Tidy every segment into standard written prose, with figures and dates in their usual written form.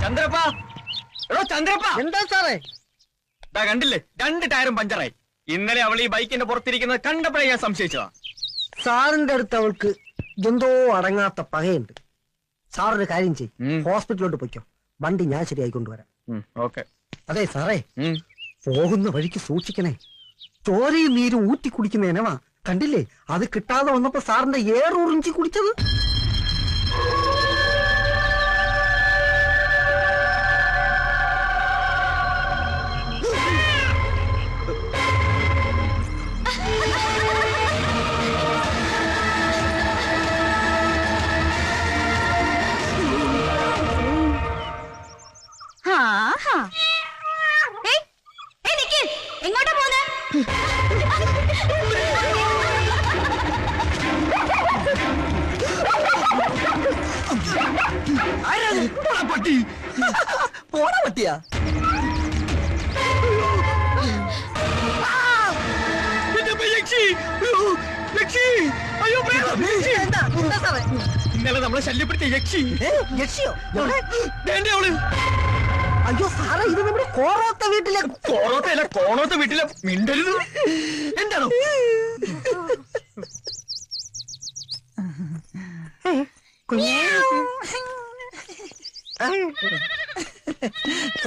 ചന്ദ്രപ്പ, എടോ ചന്ദ്രപ്പ. എന്താ സാറേ? കണ്ടില്ലേ, 2 ടയറും പഞ്ചറായി. ഇന്നലെ അവൾ ഈ ബൈക്കിന്റെ പുറത്തിരിക്കുന്നത് കണ്ടപ്പോഴേ ഞാൻ സംശയിച്ചതാ. സാറിന്റെ അടുത്ത് അവൾക്ക് എന്തോ അടങ്ങാത്ത പകയുണ്ട്. സാറൊരു കാര്യം ചെയ്യും, ഹോസ്പിറ്റലിലോട്ട് പൊയ്ക്കോ. വണ്ടി ഞാൻ ശരിയായി കൊണ്ടുവരാം. ഓക്കെ. അതെ സാറേ, പോകുന്ന വഴിക്ക് സൂക്ഷിക്കണേ. ചോരയും നീരും ഊറ്റി കുടിക്കുന്ന ഇനവാ. കണ്ടില്ലേ, അത് കിട്ടാതെ വന്നപ്പോ സാറിന്റെ ഏറുറിഞ്ചി കുടിച്ചത്. എങ്ങോട്ടാ പോന്നെ? പട്ടി പോണ പട്ടിയാ? ഇന്നലെ നമ്മളെ ശല്യപ്പെടുത്തിയ യക്ഷി. യക്ഷിയോ? അവള്. അയ്യോ സാറേ, ഇത് നമ്മുടെ കോറോത്ത വീട്ടിലെ. കോറോത്തല്ല, കോണോത്ത വീട്ടിലെ. മിണ്ടരുത്. എന്താണോ?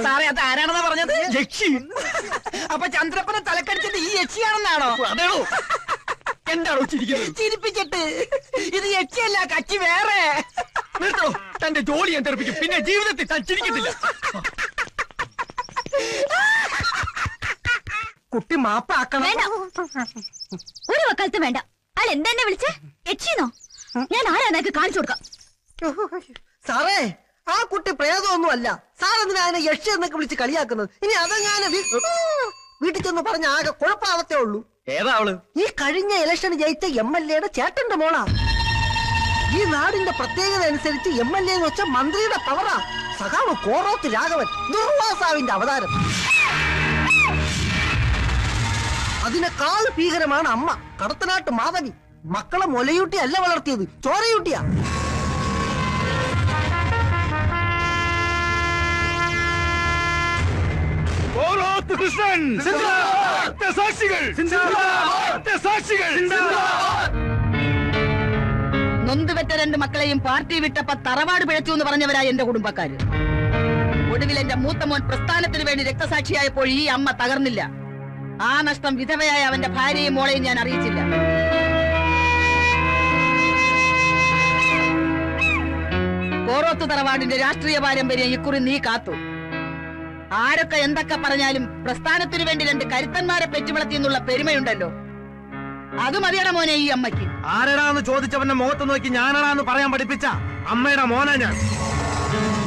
സാറേ, അത് ആരാണെന്നാ പറഞ്ഞത്? യക്ഷി. അപ്പൊ ചന്ദ്രപ്പനെ തലക്കടിച്ചത് ഈ യക്ഷിയാണെന്നാണോ? അതെയോ? എന്താണോ ചിരിക്കുന്നത്? ചിരിപ്പിച്ചിട്ട് ഇത് യക്ഷിയല്ല, കച്ചി വേറെ. നിർത്തോ, തന്റെ ജോലി ഞാൻ തെറിപ്പിക്കും. പിന്നെ ജീവിതത്തിൽ താൻ ചിരിക്കത്തില്ല. കുട്ടി മാപ്പാക്കണം. ഒരു വക്കാലത്ത് വേണ്ട. അയാൾ എന്തെന്നെ വിളിച്ചേ? യക്ഷിന്നോ? ഞാൻ ആരാന്നൊക്കെ കാണിച്ചു കൊടുക്കാം. സാറേ, ആ കുട്ടി പ്രേതമൊന്നും അല്ല. സാറെന്തിനാ അതിനെ യക്ഷി എന്നൊക്കെ വിളിച്ച് കളിയാക്കുന്നത്? ഇനി അതെങ്ങാനും വീട്ടിൽ ചെന്ന് പറഞ്ഞ ആകെ കുഴപ്പാവത്തേ ഉള്ളൂ. ഏതാ അവള്? ഈ കഴിഞ്ഞ ഇലക്ഷന് ജയിച്ച MLA-യുടെ ചേട്ടന്റെ മോളാ. ഈ നാടിന്റെ പ്രത്യേകത അനുസരിച്ച് MLA എന്ന് വെച്ച മന്ത്രിയുടെ പവറാ. സഖാവ് കോറോത്ത് രാഘവൻ, ദുർവാസാവിന്റെ അവതാരം. അതിനേക്കാൾ ഭീകരമാണ് അമ്മ കടത്തനാട്ട് മാധവി. മക്കളെ മുലയൂട്ടി അല്ല വളർത്തിയത്, ചോരയൂട്ടിയാ. കൃഷ്ണൻ സാക്ഷികൾ. നൊന്തുപെറ്റ 2 മക്കളെയും പാർട്ടി വിട്ടപ്പോ തറവാട് പിഴച്ചു എന്ന് പറഞ്ഞവരായ എന്റെ കുടുംബക്കാര്. ഒടുവിൽ എന്റെ മൂത്ത മോൻ പ്രസ്ഥാനത്തിന് വേണ്ടി രക്തസാക്ഷിയായപ്പോൾ ഈ അമ്മ തകർന്നില്ല. ആ നഷ്ടം വിധവയായ അവന്റെ ഭാര്യയും മോളെയും ഞാൻ അറിയിച്ചില്ല. കോറോത്ത് തറവാടിന്റെ രാഷ്ട്രീയ പാരമ്പര്യം ഇക്കുറി നീ കാത്തു. ആരൊക്കെ എന്തൊക്കെ പറഞ്ഞാലും പ്രസ്ഥാനത്തിനു വേണ്ടി 2 കരുത്തന്മാരെ പെറ്റുവളർത്തി എന്നുള്ള പെരുമയുണ്ടല്ലോ. അത് മതിയട മോനെ ഈ അമ്മയ്ക്ക്. ആരടാന്ന് ചോദിച്ചവന്റെ മുഖത്ത് നോക്കി ഞാനടാന്ന് പറയാൻ പഠിപ്പിച്ച അമ്മയുടെ മോനാ ഞാൻ.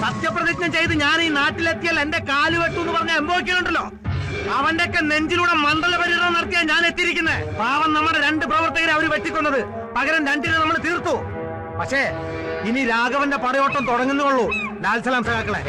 സത്യപ്രതിജ്ഞ ചെയ്ത് ഞാൻ ഈ നാട്ടിലെത്തിയാൽ എന്റെ കാല് വെട്ടു എന്ന് പറഞ്ഞ എംബോക്കിയുണ്ടല്ലോ, അവന്റെ ഒക്കെ നെഞ്ചിലൂടെ മണ്ഡല പര്യടനം നടത്തിയാ ഞാൻ എത്തിയിരിക്കുന്നത്. പാവം നമ്മുടെ 2 പ്രവർത്തകരെ അവര് വെട്ടിക്കൊന്നത്. പകരം 2 നമ്മൾ തീർത്തു. പക്ഷേ ഇനി രാഘവന്റെ പടയോട്ടം തുടങ്ങുന്നുള്ളൂ. ലാൽസലാം സഖാക്കളെ.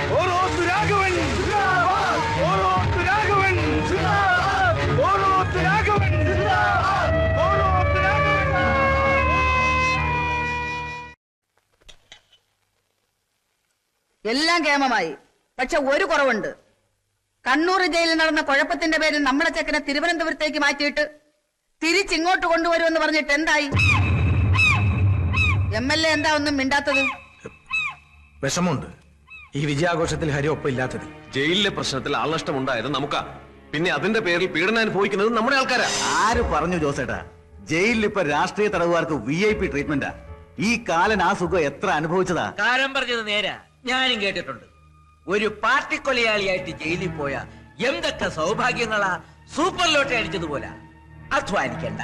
എല്ലാം കേമമായി. പക്ഷെ ഒരു കുറവുണ്ട്. കണ്ണൂർ ജയിലിൽ നടന്ന കുഴപ്പത്തിന്റെ പേരിൽ നമ്മളെ ചെക്കനെ തിരുവനന്തപുരത്തേക്ക് മാറ്റിയിട്ട് തിരിച്ചിങ്ങോട്ട് കൊണ്ടുവരുമെന്ന് പറഞ്ഞിട്ട് എന്തായി? MLA എന്താ ഒന്നും മിണ്ടാത്തത്? വിഷമമുണ്ട് ഈ വിജയാഘോഷത്തിൽ ഹരി ഒപ്പം ഇല്ലാത്തത്. ജയിലിലെ പ്രശ്നത്തിൽ ആൾനഷ്ടമുണ്ടായത് നമുക്കാ. പിന്നെ അതിന്റെ പേരിൽ പീഡനം അനുഭവിക്കുന്നത് നമ്മുടെ ആൾക്കാരാ. ആര് പറഞ്ഞു ജോസേട്ടാ? ജയിലിൽ ഇപ്പൊ രാഷ്ട്രീയ തടവുകാർക്ക് VIP ട്രീറ്റ്മെന്റാ. ഈ കാലൻ ആ സുഖം എത്ര അനുഭവിച്ചതാ. കാരം പറഞ്ഞത് നേരാ, ഞാനും കേട്ടിട്ടുണ്ട്. ഒരു പാർട്ടി കൊലയാളിയായിട്ട് ജയിലിൽ പോയ എന്തൊക്കെ സൗഭാഗ്യങ്ങളാ. Super lottery അടിച്ചതുപോലെ. അധ്വാനിക്കണ്ട,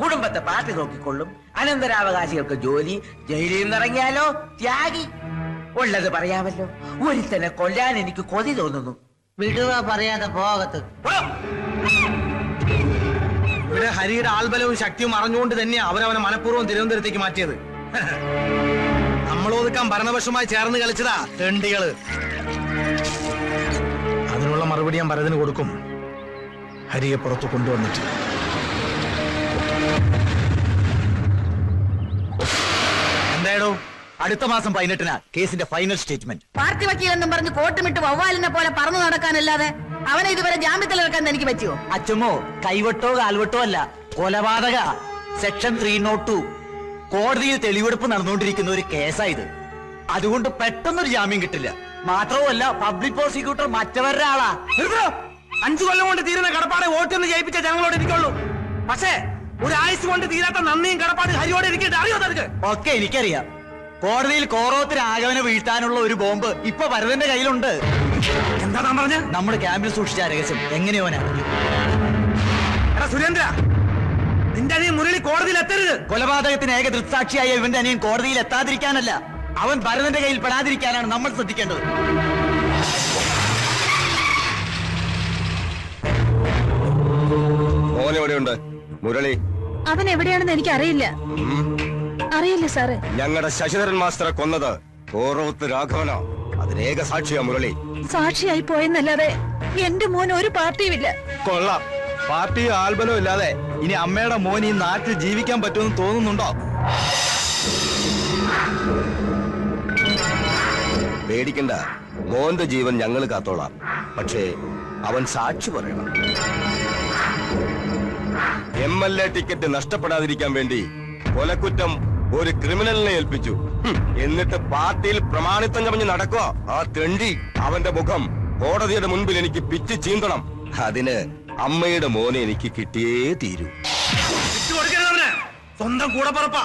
കുടുംബത്തെ പാർട്ടി നോക്കിക്കൊള്ളും, അനന്തരാവകാശികൾക്ക് ജോലി, ജയിലിൽ നിന്നിറങ്ങിയാലോ ത്യാഗി. ഉള്ളത് പറയാമല്ലോ, ഒരുത്തനെ കൊല്ലാൻ എനിക്ക് കൊതി തോന്നുന്നു. വിടുക പറയാതെ പോകത്ത്. ഇവിടെ ഹരിയുടെ ആൾബലവും ശക്തിയും അറിഞ്ഞുകൊണ്ട് തന്നെയാ അവരവനെ മനഃപൂർവ്വം തിരുവനന്തപുരത്തേക്ക് മാറ്റിയത്. നമ്മളൊതുക്കാൻ ഭരണപക്ഷമായി ചേർന്ന് കളിച്ചതാ തെണ്ടികള്. അതിനുള്ള മറുപടി ഞാൻ ഭരതന് കൊടുക്കും. ഹരിയെ പുറത്തു കൊണ്ടുവന്നിട്ട്. എന്തായാലും അടുത്ത മാസം 18-ന് കേസിന്റെ ഫൈനൽ സ്റ്റേറ്റ്മെന്റ്. പാർട്ടി വക്കീലെന്നും പറഞ്ഞ് കോട്ടുമിട്ട് വവ്വാലിനെ പോലെ പറന്നു നടക്കാനല്ലാതെ അവനെ ഇതുവരെ ജാമ്യത്തിലിറക്കാൻ എനിക്ക് പറ്റുമോ? അച്ഛമ്മോ, കൈവട്ടോ കാൽവട്ടോ അല്ല, കൊലപാതക. സെക്ഷൻ 302. കോടതിയിൽ തെളിവെടുപ്പ് നടന്നുകൊണ്ടിരിക്കുന്ന ഒരു കേസായത്. അതുകൊണ്ട് പെട്ടെന്നൊരു ജാമ്യം കിട്ടില്ല. മാത്രവുമല്ല, പബ്ലിക് പ്രോസിക്യൂട്ടർ മറ്റവരുടെ ആളാ. 5 കൊല്ലം കൊണ്ട് തീരുന്ന കടപ്പാടെ വോട്ടൊന്ന് ജയിപ്പിച്ച ജനങ്ങളോട് ഇരിക്കുള്ളൂ. പക്ഷേ ഒരാഴ്ച കൊണ്ട് തീരാത്ത നന്ദിയും കടപ്പാട് ഹരിയോടെ ഇരിക്കട്ടെ. അറിയോ നിനക്ക്? ഒക്കെ എനിക്കറിയാം. കോടതിയിൽ കോറോത്ത് രാഘവനെ വീഴ്ത്താനുള്ള ഒരു ബോംബ് ഇപ്പൊ ഭരതന്റെ കയ്യിലുണ്ട്. എന്താ താൻ പറഞ്ഞ? നമ്മുടെ ക്യാമ്പിൽ സൂക്ഷിച്ച രഹസ്യം എങ്ങനെയോ എടാ സുരേന്ദ്ര, നിന്റെ അനിയൻ മുരളി കോടതിയിൽ എത്തരുത്. കൊലപാതകത്തിന് ഏക ദൃക്സാക്ഷിയായ ഇവന്റെ അനിയൻ കോടതിയിൽ എത്താതിരിക്കാനല്ല, അവൻ ഭരതന്റെ കയ്യിൽ പെടാതിരിക്കാനാണ് നമ്മൾ ശ്രദ്ധിക്കേണ്ടത്. മോനെവിടെയുണ്ട്? മുരളി അവൻ എവിടെയാണെന്ന് എനിക്ക് അറിയില്ല. അറിയില്ല സാറേ. ഞങ്ങളുടെ ശശിധരൻ മാസ്റ്ററെ കൊന്നത് കോറോത്ത് രാഘവനോ? അതിനേക സാക്ഷിയാ മുരളി. സാക്ഷിയായി പോയെന്നല്ലാതെ എന്റെ മോൻ ഒരു പാർട്ടിയുമില്ല. കൊള്ളാം. പാർട്ടി ആൽബലോ ഇല്ലാതെ ഇനി അമ്മയുടെ മോൻ ഈ നാട്ടിൽ ജീവിക്കാൻ പറ്റുമെന്ന് തോന്നുന്നുണ്ടോ? പേടിക്കണ്ട, മോന്റെ ജീവൻ ഞങ്ങൾ കാത്തോളാം. പക്ഷേ അവൻ സാക്ഷി പറയണം. MLA ടിക്കറ്റ് നഷ്ടപ്പെടാതിരിക്കാൻ വേണ്ടി കൊലക്കുറ്റം ഒരു ക്രിമിനലിനെ ഏൽപ്പിച്ചു. എന്നിട്ട് പാർട്ടിയിൽ പ്രമാണിത്വം കവിഞ്ഞ് നടക്കുക ആ തെണ്ടി. അവന്റെ മുഖം കോടതിയുടെ മുൻപിൽ എനിക്ക് പിച്ച് ചീന്തണം. അതിന് അമ്മയുടെ മോനെ എനിക്ക് കിട്ടിയേ തീരൂ. സ്വന്തം കൂടപ്പറപ്പാ.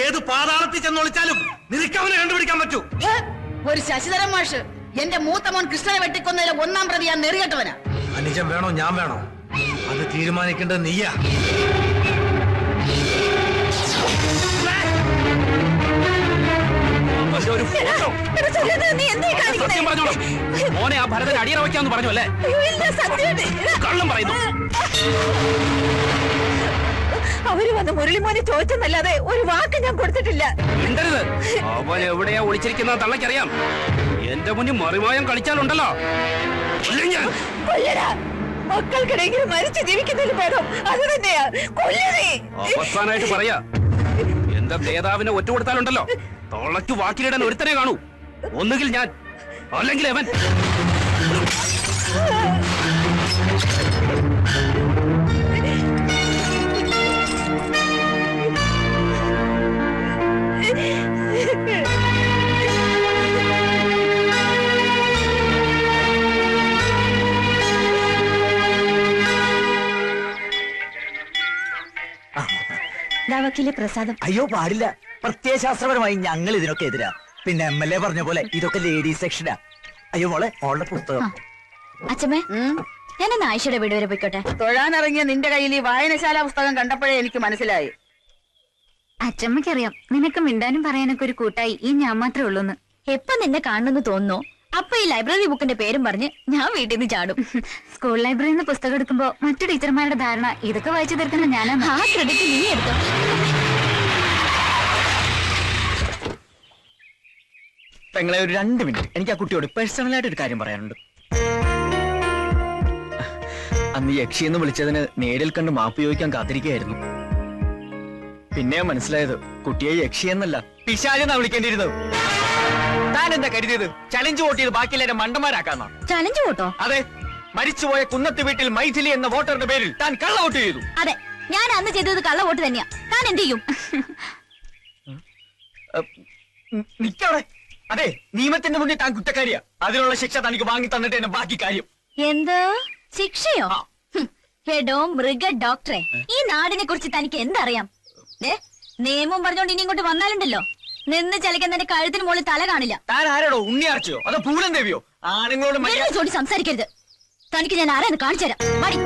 ഏത് പാതാളത്തിൽ ചെന്നൊളിച്ചാലും നിനക്കവനെ കണ്ടുപിടിക്കാൻ പറ്റൂ. ഒരു ശശിധരൻ മാഷ് എന്റെ മൂത്ത മോൻ കൃഷ്ണനെ വെട്ടിക്കൊന്നതിലെ 1-ാം പ്രതി ഞാൻ നെറികെട്ടവനാ. അനുജൻ വേണോ ഞാൻ വേണോ അത് തീരുമാനിക്കേണ്ടത് നീയാ. മോനെ ആ ഭരതൻ അടിയറ വയ്ക്കാന്ന് പറഞ്ഞു അല്ലേ? കള്ളം പറയുന്നു. അവര് വന്ന് മുരളിമോനെ ചോദിച്ചെന്നല്ലാതെ ഒരു വാക്ക് ഞാൻ കൊടുത്തിട്ടില്ല. മിണ്ടരുത്. അവൻ എവിടെയാ ഒളിച്ചിരിക്കുന്ന തള്ളക്കറിയാം. എന്റെ മുന്നിൽ മറിമായം കളിച്ചാലുണ്ടല്ലോ. കൊല്ലടാ. മക്കൾക്കിടയിൽ മരിച്ചു ജീവിക്കുന്നതിന് ഭേദം അത് തന്നെയാ. കൊല്ലണേ. അവസാനായിട്ട് പറയാ, എന്റെ നേതാവിനെ ഒറ്റ കൊടുത്താലുണ്ടല്ലോ തൊള്ളക്ക് വാക്കിലിടാൻ ഒരുത്തനെ കാണൂ. ഒന്നുകിൽ ഞാൻ, അല്ലെങ്കിൽ അവൻ. വക്കീലെ പ്രസാദം. അയ്യോ പാടില്ല. പ്രത്യയശാസ്ത്രപരമായി ഞങ്ങൾ ഇതിനൊക്കെ എതിരാ. പിന്നെ MLA പറഞ്ഞ പോലെ ഇതൊക്കെ ലേഡീസ് സെക്ഷനാ. അയ്യോ മോളെ, മോളുടെ പുസ്തകം. അച്ഛമ്മേ, ഞാനെന്ന് ആയിഷയുടെ വീട് വരെ പോയിക്കോട്ടെ. തൊഴാനിറങ്ങിയ നിന്റെ കയ്യിൽ ഈ വായനശാല പുസ്തകം കണ്ടപ്പോഴേ എനിക്ക് മനസ്സിലായി. അച്ഛമ്മയ്ക്കറിയാം നിനക്ക് മിണ്ടാനും പറയാനൊക്കെ ഒരു കൂട്ടായി ഈ ഞാൻ മാത്രമേ ഉള്ളൂന്ന്. എപ്പൊ നിന്നെ കാണുന്നു തോന്നുന്നു അപ്പൊ ഈ ലൈബ്രറി ബുക്കിന്റെ പേരും പറഞ്ഞ് ഞാൻ വീട്ടിൽ നിന്ന് ചാടും. സ്കൂൾ ലൈബ്രറിയിൽ നിന്ന് പുസ്തകം എടുക്കുമ്പോ മറ്റു ടീച്ചർമാരുടെ ധാരണ ഇതൊക്കെ വായിച്ചു തീർക്കുന്ന ഞാനാണ്. ആ ക്രെഡിറ്റ് നീ എടുത്തോ. പെങ്ങളെ ഒരു 2 മിനിറ്റ്, എനിക്ക് ആ കുട്ടിയോട് പേഴ്സണലായിട്ട് ഒരു കാര്യം പറയാനുണ്ട്. അന്ന് യക്ഷിയെന്ന് വിളിച്ചതിന് നേരിൽ കണ്ട് മാപ്പ് ചോദിക്കാൻ കാത്തിരിക്കുകയായിരുന്നു. പിന്നെ മനസ്സിലായത് കുട്ടിയെ യക്ഷിയെന്നല്ല പിശാചെന്നാ വിളിക്കേണ്ടിയിരുന്നത്. താൻ എന്താ കരുതിയത്? ചലഞ്ച് വോട്ട് ചെയ്ത് ബാക്കിയെല്ലാവരും മണ്ടന്മാരാക്കാന്നാ? ചലഞ്ച് വോട്ടോ? അതെ, മരിച്ചുപോയ കുന്നത്ത് വീട്ടിൽ മൈഥിലി എന്ന വോട്ടറുടെ പേരിൽ താൻ കള്ള വോട്ട് ചെയ്തു. അതെ, ഞാൻ അന്ന് ചെയ്തത് കള്ള വോട്ട് തന്നെയാ. താൻ എന്ത് ചെയ്യും? നിക്കവിടെ. അതെ, നിയമത്തിന്റെ മുന്നിൽ താൻ കുറ്റക്കാരിയാ. അതിനുള്ള ശിക്ഷ തനിക്ക് വാങ്ങി തന്നിട്ട് തന്നെ ബാക്കി കാര്യം. എന്ത് ശിക്ഷയോ? ഹെഡോ മൃഗ ഡോക്ടറെ, ഈ നാടിനെ കുറിച്ച് തനിക്ക് എന്തറിയാം? നിയമം പറഞ്ഞോണ്ട് ഇനി ഇങ്ങോട്ട് വന്നാലുണ്ടല്ലോ നിന്ന് ചലിക്കുന്നതിന്റെ കഴുത്തിന് മുകളിൽ തല കാണില്ല. താൻ ആരോടോ, ഉണ്ണിയാർച്ചയോ അതോ പൂലൻ ദേവിയോ? ആണുങ്ങളോട് സംസാരിക്കരുത്. തനിക്ക് ഞാൻ ആരാന്ന് കാണിച്ചു തരാം. മടി.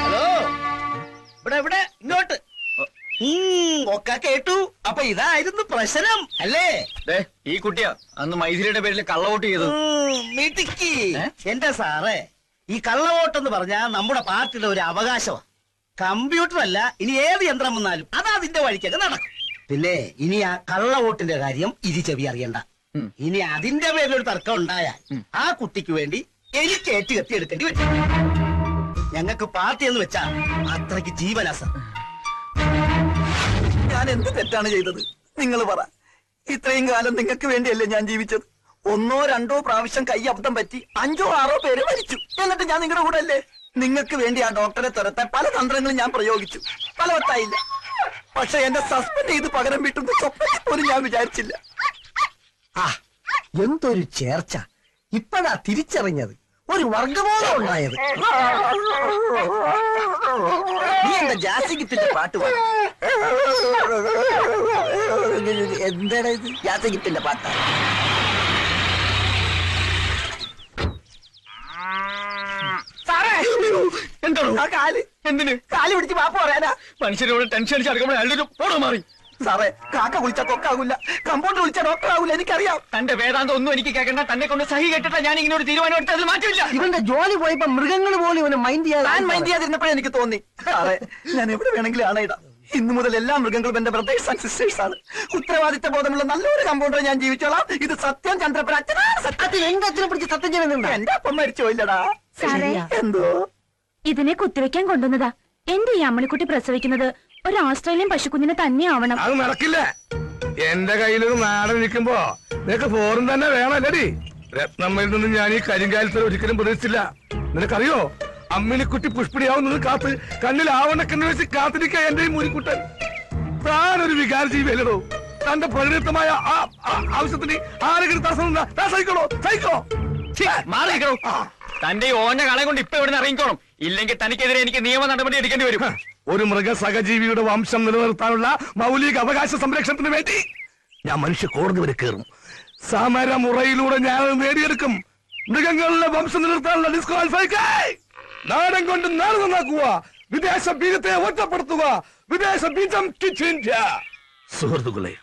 ഹലോ, ഇവിടെ ഇങ്ങോട്ട്. ഒക്കെ കേട്ടു. അപ്പൊ ഇതായിരുന്നു പ്രശ്നം അല്ലേ? ഈ കുട്ടിയാ അന്ന് മൈഥിലിയുടെ പേരിൽ കള്ളവോട്ട് ചെയ്തത്. മിടുക്കി. എന്റെ സാറേ, ഈ കള്ളവോട്ടെന്ന് പറഞ്ഞാൽ നമ്മുടെ പാർട്ടിയുടെ ഒരു അവകാശമാണ്. കമ്പ്യൂട്ടർ അല്ല, ഇനി ഏത് യന്ത്രം വന്നാലും അത് അതിന്റെ വഴിക്കൊക്കെ നടക്കും. പിന്നെ ഇനി ആ കള്ളവോട്ടിന്റെ കാര്യം ചെവി അറിയണ്ട. ഇനി അതിന്റെ പേരിലൊരു തർക്കം ഉണ്ടായാൽ ആ കുട്ടിക്ക് വേണ്ടി എനിക്ക് ഏറ്റുകത്തി എടുക്കേണ്ടി വരും. ഞങ്ങൾക്ക് പാർട്ടി എന്ന് വെച്ചാൽ അത്രയ്ക്ക് ജീവനാ സാർ. ഞാൻ എന്ത് തെറ്റാണ് ചെയ്തത്? നിങ്ങൾ പറ. ഇത്രയും കാലം നിങ്ങൾക്ക് വേണ്ടിയല്ലേ ഞാൻ ജീവിച്ചത്? 1 or 2 പ്രാവശ്യം കൈ അബദ്ധം പറ്റി 5 or 6 പേര് മരിച്ചു. എന്നിട്ട് ഞാൻ നിങ്ങളുടെ കൂടെ അല്ലേ? നിങ്ങൾക്ക് വേണ്ടി ആ ഡോക്ടറെ തുരത്താൻ പല തന്ത്രങ്ങളും ഞാൻ പ്രയോഗിച്ചു. ഫലവത്തായില്ല. പക്ഷെ എന്നെ സസ്പെൻഡ് ചെയ്ത് പകരം വീട്ടുന്ന സ്വപ്നത്തിൽ പോലും ഞാൻ വിചാരിച്ചില്ല. ആ എന്തൊരു ചേർച്ച! ഇപ്പഴാ തിരിച്ചറിഞ്ഞത്, ഒരു വർഗബോധം ഉണ്ടായത്. നീ എന്താ ജാസിഗിത്തിന്റെ പാട്ട് പാടും? എന്താടാ ഇത്? ജാസിഗിത്തിന്റെ പാട്ടാ. എന്തോ ആ കാല് എന്തിന് കാല് പിടിച്ച് മാപ്പ് പറയാനാ. മനുഷ്യരോട് ടെൻഷൻ അടിച്ച് അടുക്കുമ്പോൾ അയാളുടെ പോടോ മാറി. സാറേ, കാക്ക വിളിച്ചാൽ കൊക്കാകൂല, കമ്പൗണ്ടർ വിളിച്ചാൽ ഡോക്ടർ ആകൂല, എനിക്കറിയാം. തന്റെ വേദാന്തം ഒന്നും എനിക്ക് കേൾക്കണ്ട. തന്നെ കൊണ്ട് സഹി കേട്ടിട്ട് ഞാൻ ഇങ്ങനെ ഒരു തീരുമാനം എടുത്തതിൽ മാറ്റമില്ല. ഇവന്റെ ജോലി പോയപ്പോ മൃഗങ്ങൾ പോലും ഇവനെ മൈൻഡ് ഞാൻ മൈൻഡ് ചെയ്യാതിരുന്നപ്പോഴേ എനിക്ക് തോന്നി. സാറേ, ഞാൻ എവിടെ വേണമെങ്കിലും ആണയിടാം. ഇന്നു മുതൽ എല്ലാ മൃഗങ്ങളും എന്റെ ബ്രദേഴ്സ് ആൻഡ് സിസ്റ്റേഴ്സ് ആണ്. ഉത്തരവാദിത്ത ബോധമുള്ള നല്ലൊരു കമ്പൗണ്ടറെ ഞാൻ ജീവിച്ചോളാം. ഇത് സത്യം. ചന്ദ്രപ്പൻ അച്ഛനാണ് സത്യത്തിൽ. എന്റെ അച്ഛനെ പിടിച്ച് സത്യം ചെയ്യുന്നുണ്ട്. എന്റെ അപ്പം മരിച്ചു പോയില്ലടാ. സാറേ, എന്തോ ഇതിനെ കുത്തിവെക്കാൻ കൊണ്ടുവന്നതാ. എന്റെ ഈ അമ്മണിക്കുട്ടി പ്രസവിക്കുന്നത് ഒരു ഓസ്ട്രേലിയൻ പശുക്കുഞ്ഞിനെ തന്നെ ആവണം. അത് നടക്കില്ല. എന്റെ കയ്യിലൊരു നാടൻ നിൽക്കുമ്പോ നിനക്ക് ഫോറും തന്നെ വേണമല്ലടി. രത്നമ്മയിൽ നിന്നും ഞാൻ ഈ കരിങ്കാലത്തിൽ ഒരിക്കലും പ്രതീക്ഷിച്ചില്ല. നിനക്കറിയോ, അമ്മിനിക്കുട്ടി പുഷ്പിടിയാവുന്നത് കാത്ത് കണ്ണിൽ ആവണക്കെന്ന് വെച്ച് കാത്തിരിക്കുക എന്റെ ഈ മുരിക്കുട്ടൻ. താനൊരു വികാര ജീവിയല്ലോ. തന്റെ പരിണിതമായ ആവശ്യത്തിന് ആരെങ്കിലും തടസ്സം സഹിക്കണോ? സഹിക്കോ മാറിക്കണോ? തന്റെ ഈ ഓഞ്ഞ കളെ കൊണ്ട് ഇപ്പൊ ഇവിടെ ഇറങ്ങിക്കോണം. ഇല്ലെങ്കിൽ തനിക്കെതിരെ എനിക്ക് നിയമ നടപടി എടുക്കേണ്ടി വരും. ഒരു മൃഗ സഹജീവിയുടെ വംശം നിലനിർത്താനുള്ള മൗലിക അവകാശ സംരക്ഷണത്തിന് വേണ്ടി ഞാൻ മനുഷ്യ കോടതി വരെ കയറും. സമരമുറയിലൂടെ ഞാൻ നേടിയെടുക്കും. മൃഗങ്ങളുടെ വംശം നിലനിർത്താനുള്ള ഡിസ്ക്വാളിഫൈ. നാടൻ കൊണ്ട് നാട് നന്നാക്കുക, വിദേശ ബീജത്തെ ഒറ്റപ്പെടുത്തുക, വിദേശ ബീജം സുഹൃത്തുക്കളെ,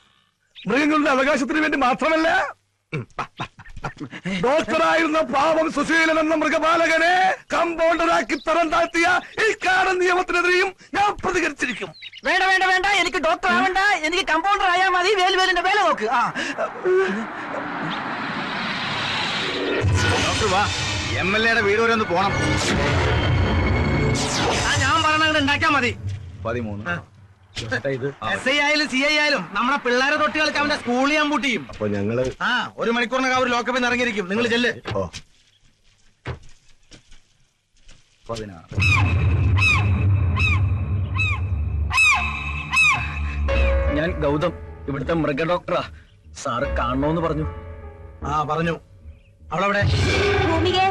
മൃഗങ്ങളുടെ അവകാശത്തിന് വേണ്ടി മാത്രമല്ല, ഡോക്ടറായിരുന്ന പാവം സുശീലൻ എന്ന മൃഗപാലകനെ കമ്പൗണ്ടറാക്കി തരം താഴ്ത്തിയ ഈ കാടൻ നിയമത്തിനെതിരെയും ഞാൻ പ്രതികരിച്ചിരിക്കും. വേണ്ട വേണ്ട വേണ്ട, എനിക്ക് ഡോക്ടർ ആവണ്ട, എനിക്ക് കമ്പൗണ്ടർ ആയാൽ മതി. വേലുവേലിന്റെ വേല നോക്ക്. ഡോക്ടർ വാ, MLA വീട് വരെ ഒന്ന് പോണം. ഞാൻ പറഞ്ഞ ഉണ്ടാക്കിയാ മതി. 13 SI ആയാലും CI ആയാലും നമ്മളെ പിള്ളേരെ തൊട്ടി കളിക്കാൻ അവന്റെ സ്കൂളിൽ ഞാൻ പൂട്ടിയും. അപ്പൊ ഞങ്ങള് 1 മണിക്കൂറിനകം അവർ ലോക്കപ്പിൽ നിന്ന് ഇറങ്ങിയിരിക്കും. നിങ്ങൾ ചെല്ല്. 16. ഞാൻ ഗൗതം, ഇവിടുത്തെ മൃഗ ഡോക്ടറാ. സാറ് കാണണോന്ന് പറഞ്ഞു. പറഞ്ഞു. അവളവിടെ ഭൂമികേ,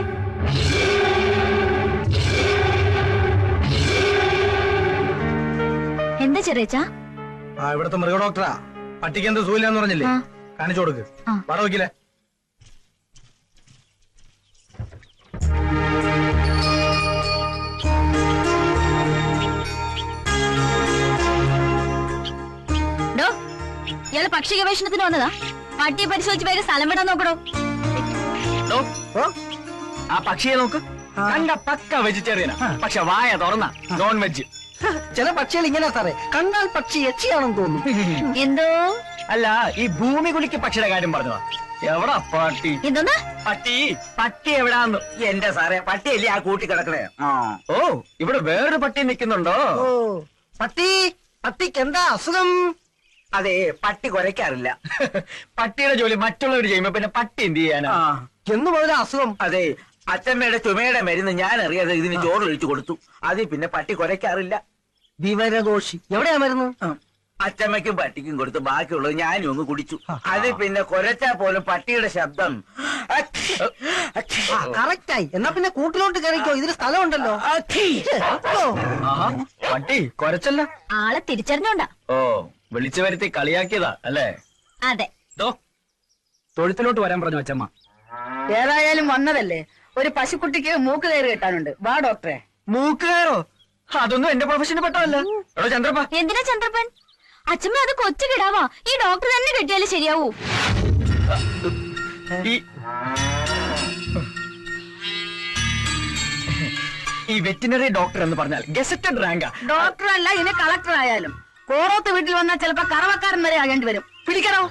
എന്താ ചെറിയച്ചാ? ഇവിടുത്തെ മൃഗ ഡോക്ടറാ. പട്ടിക്ക് എന്ത് സൂയില്ലാന്ന് പറഞ്ഞില്ലേ? കാണിച്ചു കൊടുക്ക്. വട വയ്ക്കില്ലേ? ഇയാള് പക്ഷി ഗവേഷണത്തിന് വന്നതാ. പട്ടിയെ പരിശോധിച്ച് വേഗം സ്ഥലം വിടാൻ നോക്കണോ? ആ പക്ഷിയെ നോക്ക്. കണ്ട പക്ക വെജിറ്റേറിയനാ, പക്ഷെ വായ തുറന്ന നോൺ വെജ്. ചില പക്ഷികൾ ഇങ്ങനെ സാറേ, കണ്ടാൽ പക്ഷി എച്ചിയാണെന്ന് തോന്നുന്നു. എന്തോ അല്ല, ഈ ഭൂമി കുലിക്ക് പക്ഷിയുടെ കാര്യം പറഞ്ഞതാ. എവിടാ പട്ടി? എന്തോന്നാ പട്ടി എവിടാന്ന്? എന്റെ സാറേ, പട്ടിയല്ലേ ആ കൂട്ടി കിടക്കണേ. ഓ, ഇവിടെ വേറൊരു പട്ടി നിൽക്കുന്നുണ്ടോ? ഓ, പട്ടിക്ക് എന്താ അസുഖം? അതെ, പട്ടി കുരയ്ക്കാറില്ല. പട്ടിയുടെ ജോലി മറ്റുള്ളവർ ചെയ്യുമ്പോ പിന്നെ പട്ടി എന്ത് ചെയ്യാനാ? എന്ന് മുതല അസുഖം? അതെ, അച്ഛമ്മയുടെ ചുമയുടെ മരുന്ന് ഞാൻ അറിയാതെ ഇതിന് ചോറ് ഒഴിച്ചു കൊടുത്തു. അതിൽ പിന്നെ പട്ടി കുരയ്ക്കാറില്ല. വിവരദോഷി. എവിടെയാ മരുന്ന്? അച്ഛമ്മയ്ക്കും പട്ടിക്കും കൊടുത്ത് ബാക്കിയുള്ളത് ഞാനും ഒന്ന് കുടിച്ചു. അത് പിന്നെ കുരച്ചാ പോലും പട്ടിയുടെ ശബ്ദം കറക്റ്റായി. എന്നാ പിന്നെ കൂട്ടിലോട്ട് കയറിക്കോ, ഇതിന് സ്ഥലമുണ്ടല്ലോ. പട്ടി കൊരച്ചല്ല, ആളെ തിരിച്ചറിഞ്ഞോണ്ടാ. ഓ, വിളിച്ചു വരുത്തി കളിയാക്കിയതാ അല്ലേ? അതെ. തൊഴുത്തിലോട്ട് വരാൻ പറഞ്ഞു അച്ഛമ്മ. ഏതായാലും വന്നതല്ലേ, ഒരു പശുക്കുട്ടിക്ക് മൂക്ക് കയറി കെട്ടാനുണ്ട്. വാ ഡോക്ടറെ. മൂക്ക് കയറോ? അതൊന്നും എന്റെ പ്രൊഫഷന് പെട്ടതല്ല. എടോ ചന്ദ്രപ്പ. എന്തിനാ ചന്ദ്രപ്പൻ? അച്ഛമ്മ അത് കൊച്ചു കിടാവാ. ഈ ഡോക്ടർ തന്നെ കെട്ടിയാലേ ശരിയാവൂ. ഈ വെറ്റിനറി ഡോക്ടർ എന്ന് പറഞ്ഞാൽ ഗസറ്റഡ് റാങ്കാ. ഡോക്ടർ അല്ല, ഇനി കളക്ടർ ആയാലും കോറോത്ത് വീട്ടിൽ വന്നാൽ ചിലപ്പോ കറവക്കാരൻ വരെ ആകേണ്ടി വരും. പിടിക്കണോ?